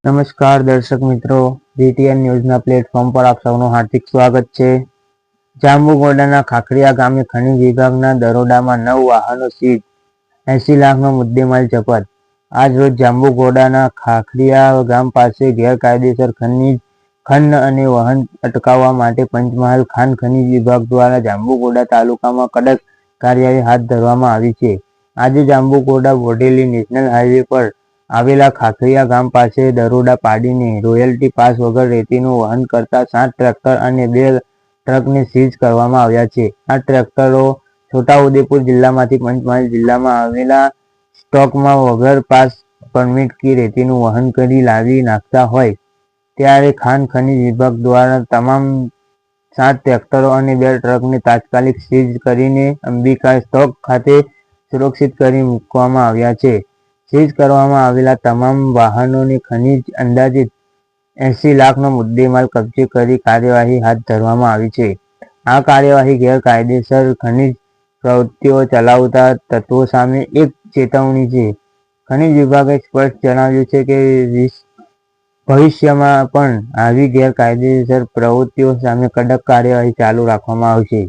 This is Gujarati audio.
નમસ્કાર દર્શક મિત્રો, જીટીએન ન્યૂઝના પ્લેટફોર્મ પર આપ સૌનું હાર્દિક સ્વાગત છે। જાંબુઘોડાના ખાખરીયા ગામે ખનીજ વિભાગના દરોડામાં 9 વાહનો સીઝ, 80 લાખનો મુદ્દેમાલ જપ્ત। આજ રોજ જાંબુઘોડાના ખાખરીયા ગામ પાસે ગેરકાયદેસર ખનીજ ખનન અને વહન અટકાવવા માટે પંચમહાલ ખાણ ખનીજ વિભાગ દ્વારા જાંબુઘોડા તાલુકામાં કડક કાર્યવાહી હાથ ધરવામાં આવી છે। આજે જાંબુઘોડા બોડેલી નેશનલ હાઈવે પર આવેલા ખાખરીયા ગામ પાસે દરોડા પાડીને રોયલ્ટી પાસ વગર રેતીનું વહન કરતા 7 ટ્રેક્ટર અને 2 ટ્રકને સીઝ કરવામાં આવ્યા છે। આ ટ્રેક્ટરો છોટાઉદેપુર જિલ્લામાંથી પંચમહાલ જિલ્લામાં આવેલા સ્ટોકમાં વગર પાસ પરમિટથી રેતીનું વહન કરી લાવી નાખતા હોય ત્યારે ખાણ ખનીજ વિભાગ દ્વારા તમામ 7 ટ્રેક્ટરો અને 2 ટ્રકને તાત્કાલિક સીઝ કરીને અંબિકા સ્ટોક ખાતે સુરક્ષિત કરી મૂકવામાં આવ્યા છે। સીઝ કરવામાં આવેલા તમામ વાહનોને ખનીજ અંદાજિત 80 લાખનો મુદ્દેમાલ કબજે કરી કાર્યવાહી હાથ ધરવામાં આવી છે। આ કાર્યવાહી ગેરકાયદેસર ખનીજ પ્રવૃત્તિઓ ચલાવતા તત્વો સામે એક ચેતવણી છે। ખનીજ વિભાગે સ્પષ્ટ જણાવ્યું છે કે ભવિષ્યમાં પણ આવી ગેરકાયદેસર પ્રવૃત્તિઓ સામે કડક કાર્યવાહી ચાલુ રાખવામાં આવશે।